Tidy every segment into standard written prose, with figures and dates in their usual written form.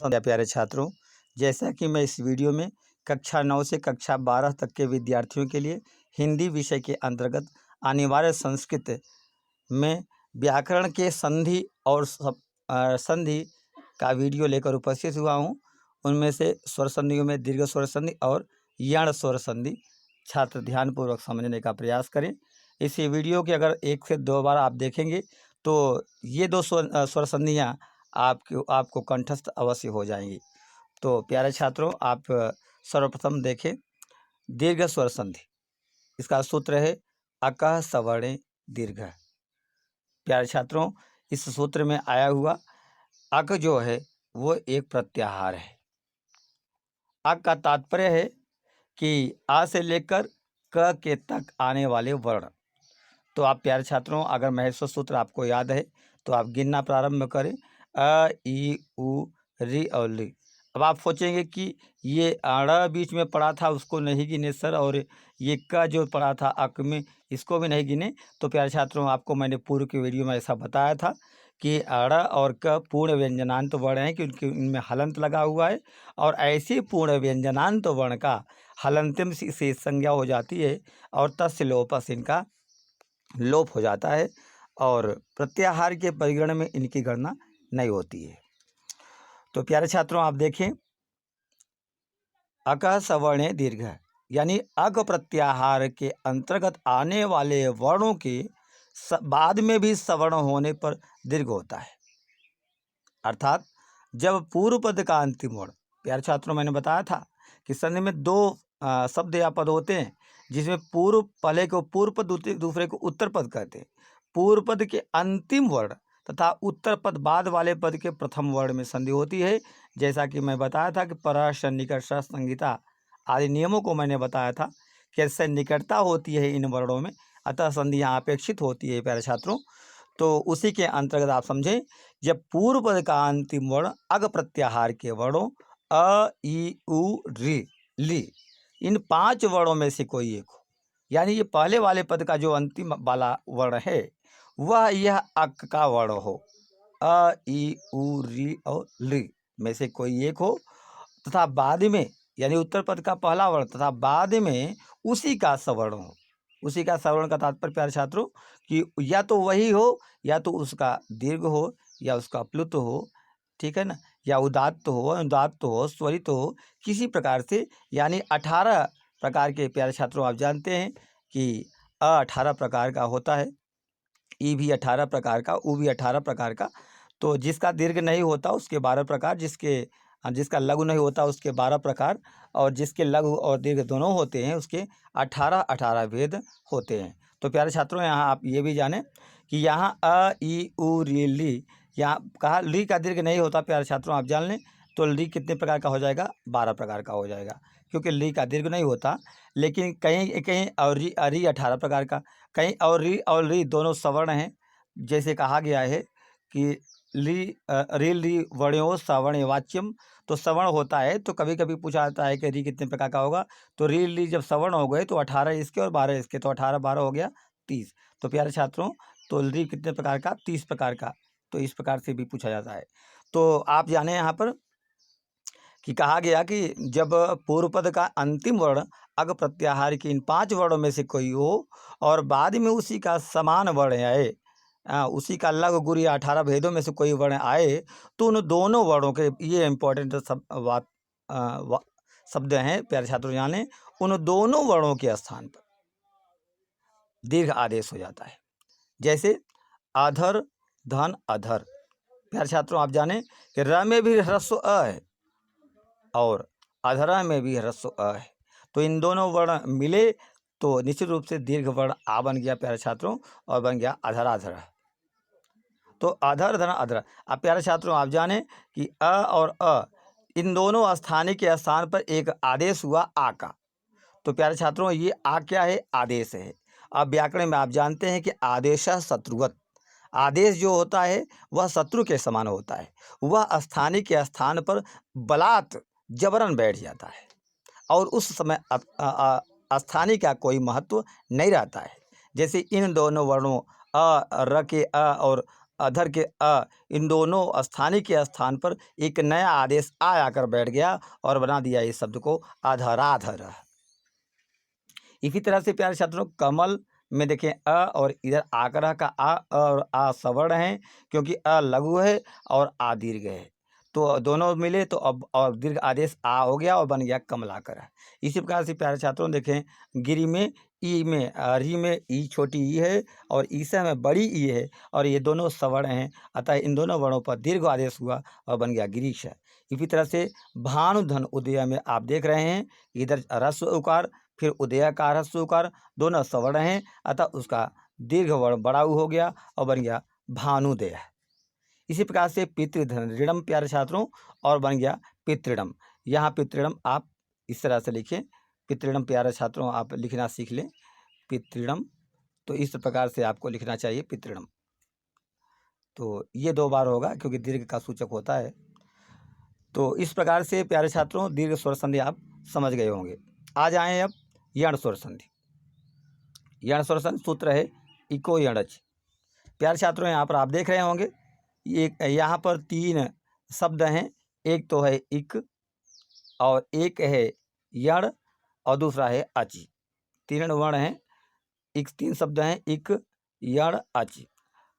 प्यारे छात्रों, जैसा कि मैं इस वीडियो में कक्षा 9 से कक्षा 12 तक के विद्यार्थियों के लिए हिंदी विषय के अंतर्गत अनिवार्य संस्कृत में व्याकरण के संधि और संधि का वीडियो लेकर उपस्थित हुआ हूँ। उनमें से स्वर संधियों में दीर्घ स्वर संधि और यण स्वर संधि छात्र ध्यानपूर्वक समझने का प्रयास करें। इस वीडियो के अगर 1 से 2 बार आप देखेंगे तो ये 2 स्वर संधियाँ आपको कंठस्थ अवश्य हो जाएंगी। तो प्यारे छात्रों, आप सर्वप्रथम देखें दीर्घ स्वर संधि। इसका सूत्र है अकः सवर्णे दीर्घ। प्यारे छात्रों, इस सूत्र में आया हुआ अक जो है वो एक प्रत्याहार है। अक का तात्पर्य है कि आ से लेकर क के तक आने वाले वर्ण। तो आप प्यारे छात्रों, अगर महेश्वर सूत्र आपको याद है तो आप गिनना प्रारंभ करें अ, ई, उ, री और ली। अब आप सोचेंगे कि ये अड़ बीच में पड़ा था उसको नहीं गिने सर, और ये क जो पड़ा था अक में इसको भी नहीं गिने। तो प्यारे छात्रों, आपको मैंने पूर्व की वीडियो में ऐसा बताया था कि अड़ और क पूर्ण व्यंजनांत वर्ण हैं कि उनमें हलंत लगा हुआ है, और ऐसे पूर्ण व्यंजनांत वर्ण का हलंतिम से संज्ञा हो जाती है और तस्य लोपस इनका लोप हो जाता है, और प्रत्याहार के परिगण में इनकी गणना नहीं होती है। तो प्यारे छात्रों, आप देखें अकः सवर्णे दीर्घ, यानी अक प्रत्याहार के अंतर्गत आने वाले वर्णों के बाद में भी सवर्ण होने पर दीर्घ होता है। अर्थात जब पूर्व पद का अंतिम वर्ण, प्यारे छात्रों मैंने बताया था कि संधि में 2 शब्द या पद होते हैं, जिसमें पूर्व पहले को पूर्व पद दूसरे को उत्तर पद कहते हैं। पूर्व पद के अंतिम वर्ण तथा उत्तर पद बाद वाले पद के प्रथम वर्ण में संधि होती है। जैसा कि मैं बताया था कि पर, निकट, संहिता आदि नियमों को मैंने बताया था कि इससे निकटता होती है इन वर्णों में, अतः संधि यहाँ अपेक्षित होती है प्यारे छात्रों। तो उसी के अंतर्गत आप समझें, जब पूर्व पद का अंतिम वर्ण अग प्रत्याहार के वर्णों अ, ई, उ, री, ली, इन 5 वर्णों में से कोई एक हो, यानी ये पहले वाले पद का जो अंतिम वाला वर्ण है वह यह अक का वर्ण हो, अ, ई, उ, री और ली में से कोई एक हो, तथा बाद में यानी उत्तर पद का पहला वर्ण तथा बाद में उसी का सवर्ण हो। उसी का सवर्ण का तात्पर्य प्यारे छात्रों कि या तो वही हो, या तो उसका दीर्घ हो, या उसका प्लुत हो, ठीक है ना, या उदात्त हो, अनुदात्त हो, स्वरित हो, किसी प्रकार से। यानी 18 प्रकार के प्यारे छात्रों आप जानते हैं कि अ 18 प्रकार का होता है, ई भी 18 प्रकार का, उ भी 18 प्रकार का। तो जिसका दीर्घ नहीं होता उसके 12 प्रकार, जिसका लघु नहीं होता उसके 12 प्रकार, और जिसके लघु और दीर्घ दोनों होते हैं उसके 18 भेद होते हैं। तो प्यारे छात्रों, यहाँ आप ये भी जानें कि यहाँ अ, ई, उ, री, ली, यहाँ कहा ली का दीर्घ नहीं होता प्यारे छात्रों, आप जान लें। तो ली कितने प्रकार का हो जाएगा? 12 प्रकार का हो जाएगा, क्योंकि ली का दीर्घ नहीं होता। लेकिन कहीं कहीं और री 18 प्रकार का, कहीं और री दोनों सवर्ण हैं। जैसे कहा गया है कि री ली वर्ण्यो सवर्ण वाच्यम, तो सवर्ण होता है। तो कभी कभी पूछा जाता है कि री कितने प्रकार का होगा, तो री ली जब सवर्ण हो गए तो 18 इसके और 12 इसके, तो 18 12 हो गया 30। तो प्यारे छात्रों, तो री कितने प्रकार का? 30 प्रकार का। तो इस प्रकार से भी पूछा जाता है। तो आप जाने यहाँ पर कि कहा गया कि जब पूर्व पद का अंतिम वर्ण अग प्रत्याहार के इन 5 वर्णों में से कोई हो और बाद में उसी का समान वर्ण आए, उसी का लघु गुरु या 18 भेदों में से कोई वर्ण आए, तो उन दोनों वर्णों के, ये इंपॉर्टेंट शब्द हैं प्यारे छात्रों जाने, उन दोनों वर्णों के स्थान पर दीर्घ आदेश हो जाता है। जैसे अधर, धन, अधर। प्यारे छात्रों आप जाने कि र में भी ह्रस्व अ है और अधरा में भी ह्रस्व अ है, तो इन दोनों वर्ण मिले तो निश्चित रूप से दीर्घ वर्ण आ बन गया प्यारे छात्रों, और बन गया अधरा अधरा। तो अधर, धन, अधरा। अब प्यारे छात्रों आप जाने कि अ और अ इन दोनों स्थानीय के स्थान पर एक आदेश हुआ आ का। तो प्यारे छात्रों, ये आ क्या है? आदेश है। अब व्याकरण में आप जानते हैं कि आदेश शत्रुवत, आदेश जो होता है वह शत्रु के समान होता है। वह स्थानीय के स्थान पर बलात् जबरन बैठ जाता है, और उस समय स्थानीय का कोई महत्व नहीं रहता है। जैसे इन दोनों वर्णों अ, र के अ और अधर के अ, इन दोनों स्थानीय के स्थान पर एक नया आदेश आ आकर बैठ गया और बना दिया इस शब्द को अधराधर। इसी तरह से प्यारे छात्रों, कमल में देखें अ और इधर आग्रह का आ और आ सवर्ण है, क्योंकि अ लघु है और आ दीर्घ है, तो दोनों मिले तो अब और दीर्घ आदेश आ हो गया और बन गया कमलाकर। इसी प्रकार से प्यारे छात्रों देखें, गिरी में ई में री में ई छोटी ई है और ईसा में बड़ी ई है और ये दोनों सवर्ण हैं, अतः इन दोनों वर्णों पर दीर्घ आदेश हुआ और बन गया गिरीश। इसी तरह से भानुधन उदय में आप देख रहे हैं, इधर ह्रस्व उकार फिर उदयकार ह्रस्व उकार दोनों सवर्ण हैं, अतः उसका दीर्घ वर्ण बड़ा ऊ हो गया और बन गया भानुदय। इसी प्रकार से पितृधन ऋणम प्यारे छात्रों और बन गया पितृणम। यहाँ पितृणम आप इस तरह से लिखें, पितृणम प्यारे छात्रों आप लिखना सीख लें, पितृणम, तो इस प्रकार से आपको लिखना चाहिए पितृणम। तो ये 2 बार होगा क्योंकि दीर्घ का सूचक होता है। तो इस प्रकार से प्यारे छात्रों दीर्घ स्वर संधि आप समझ गए होंगे। आ जाएं अब यण स्वर संधि। यण स्वर संधि सूत्र है इको यणच। प्यारे छात्रों यहाँ पर आप देख रहे होंगे, ये यहाँ पर 3 शब्द हैं, एक तो है इक और एक है यण और दूसरा है अच। 3 वर्ण हैं, 3 शब्द हैं, इक यण अच।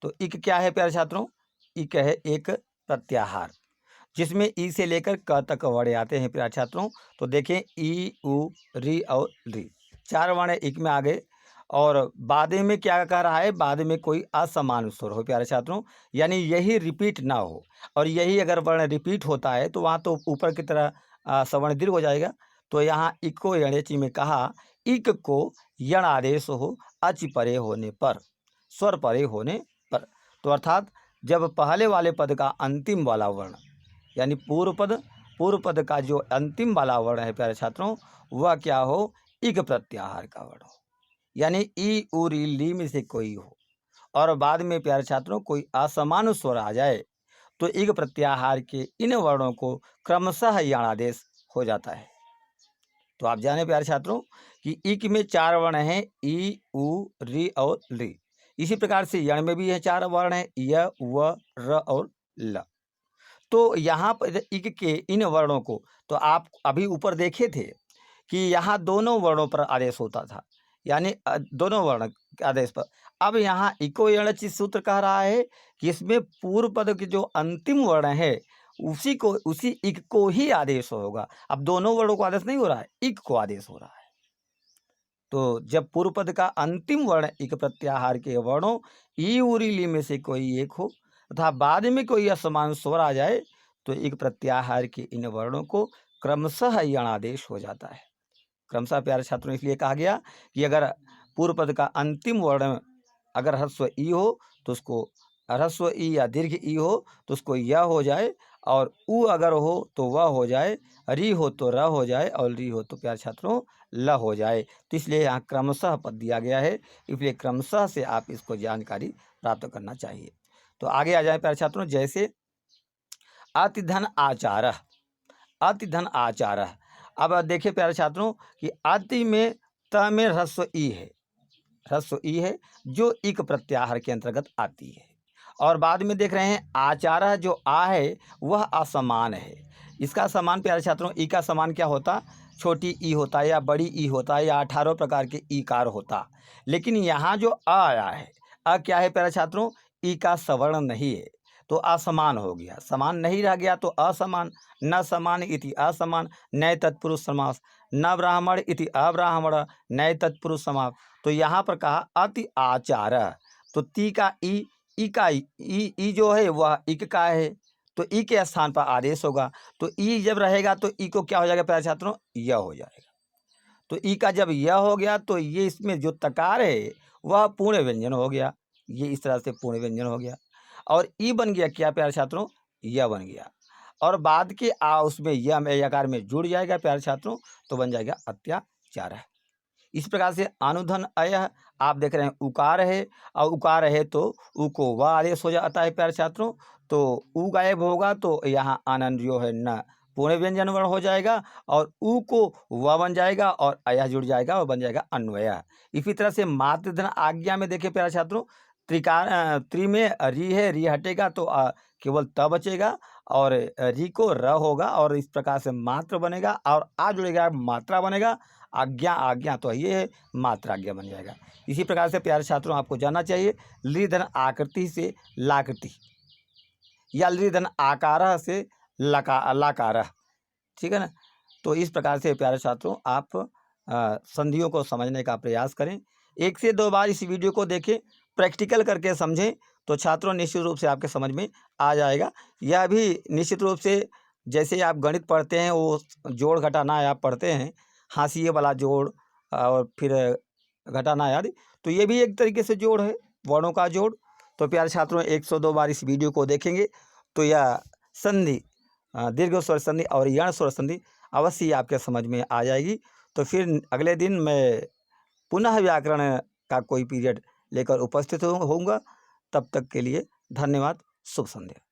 तो इक क्या है प्यारे छात्रों? इक है एक प्रत्याहार जिसमें ई से लेकर क तक वर्ण आते हैं प्यारे छात्रों। तो देखें ई उ री और री 4 वर्ण इक में आ गए और बाद में क्या कह रहा है, बाद में कोई असमान स्वर हो प्यारे छात्रों, यानी यही रिपीट ना हो, और यही अगर वर्ण रिपीट होता है तो वहाँ तो ऊपर की तरह सवर्ण दीर्घ हो जाएगा। तो यहाँ इको यणेची में कहा इक को यण आदेश हो अच परे होने पर, स्वर परे होने पर। तो अर्थात जब पहले वाले पद का अंतिम वाला वर्ण यानी पूर्व पद का जो अंतिम वाला वर्ण है प्यारे छात्रों, वह क्या हो, इक प्रत्याहार का वर्ण हो, यानी ई उ री ली में से कोई हो और बाद में प्यारे छात्रों कोई असमान स्वर आ जाए तो इक प्रत्याहार के इन वर्णों को क्रमशः यणादेश हो जाता है। तो आप जाने प्यारे छात्रों कि इक में 4 वर्ण हैं, ई उ री और ली। इसी प्रकार से यण में भी यह 4 वर्ण हैं, य व र और ल। तो यहाँ पर इक के इन वर्णों को तो आप अभी ऊपर देखे थे कि यहाँ दोनों वर्णों पर आदेश होता था, यानी दोनों वर्ण के आदेश पर। अब यहाँ इको यणच सूत्र कह रहा है कि इसमें पूर्व पद के जो अंतिम वर्ण है उसी इक को ही आदेश होगा। अब दोनों वर्णों को आदेश नहीं हो रहा है, इक को आदेश हो रहा है। तो जब पूर्व पद का अंतिम वर्ण इक प्रत्याहार के वर्णों ई उरी ली में से कोई एक हो तथा बाद में कोई असमान स्वर आ जाए तो इक प्रत्याहार के इन वर्णों को क्रमशः यणादेश हो जाता है। क्रमशः प्यारे छात्रों इसलिए कहा गया कि अगर पूर्व पद का अंतिम वर्ण अगर ह्रस्व ई हो तो उसको ह्रस्व ई या दीर्घ ई हो तो उसको य हो जाए, और उ अगर हो तो वह हो जाए, री हो तो र हो जाए और री हो तो प्यारे छात्रों ल हो जाए। तो इसलिए यहाँ क्रमशः पद दिया गया है, इसलिए क्रमशः से आप इसको जानकारी प्राप्त करना चाहिए। तो आगे आ जाए प्यारे छात्रों, जैसे अतिधन आचार, अतिधन आचार। अब देखिए प्यारे छात्रों कि अति में त में ह्रस्व ई है, ह्रस्व ई है जो इक प्रत्याहार के अंतर्गत आती है, और बाद में देख रहे हैं आचार जो आ है वह असमान है। इसका समान प्यारे छात्रों ई का समान क्या होता, छोटी ई होता या बड़ी ई होता या 18 प्रकार के ईकार होता, लेकिन यहाँ जो अ आया है, अ क्या है प्यारे छात्रों, ई का सवर्ण नहीं है तो असमान हो गया, समान नहीं रह गया तो असमान। न समान इति असमान, नए तत्पुरुष समास, न ब्राह्मण इति अब्राह्मण, नए तत्पुरुष समास। तो यहाँ पर कहा अति आचार, तो ती का ई का ई जो है वह इक का है, तो ई के स्थान पर आदेश होगा, तो ई जब रहेगा तो ई को क्या हो जाएगा प्यारे छात्रों, य हो जाएगा। तो ई का जब य हो गया तो ये इसमें जो तकार है वह पूर्ण व्यंजन हो गया, ये इस तरह से पूर्ण व्यंजन हो गया, और ई बन गया क्या प्यारे छात्रों, य बन गया, और बाद के आ उसमें य में यकार में जुड़ जाएगा प्यारे छात्रों, तो बन जाएगा अत्याचार। इस प्रकार से अनुधन अय आप देख रहे हैं उकार है, और उकार है तो उ को व आदेश हो जाता है प्यारे छात्रों, तो उ गायब होगा तो यहाँ आनंद जो है न पूर्ण व्यंजन वर्ण हो जाएगा, और उ को व बन जाएगा और अयह जुड़ जाएगा और बन जाएगा अन्वय। इसी तरह से मातृधन आज्ञा में देखिए प्यारे छात्रों, त्रि में री है, री हटेगा तो केवल त बचेगा और री को र होगा और इस प्रकार से मात्र बनेगा और आ जुड़ेगा मात्रा बनेगा। आज्ञा, आज्ञा तो ये है, मात्रा आज्ञा बन जाएगा। इसी प्रकार से प्यारे छात्रों आपको जानना चाहिए ली धन आकृति से लाकृति या ली धन आकारः से लाकारः, ठीक है ना। तो इस प्रकार से प्यारे छात्रों आप संधियों को समझने का प्रयास करें। 1 से 2 बार इस वीडियो को देखें, प्रैक्टिकल करके समझें तो छात्रों निश्चित रूप से आपके समझ में आ जाएगा। यह भी निश्चित रूप से जैसे आप गणित पढ़ते हैं वो जोड़ घटाना आप पढ़ते हैं, हाशिए वाला जोड़ और फिर घटाना आदि, तो ये भी एक तरीके से जोड़ है, वर्णों का जोड़। तो प्यारे छात्रों 102 बार इस वीडियो को देखेंगे तो यह संधि, दीर्घ स्वर संधि और यण स्वर संधि अवश्य ही आपके समझ में आ जाएगी। तो फिर अगले दिन मैं पुनः व्याकरण का कोई पीरियड लेकर उपस्थित होऊंगा। तब तक के लिए धन्यवाद। शुभ संध्या।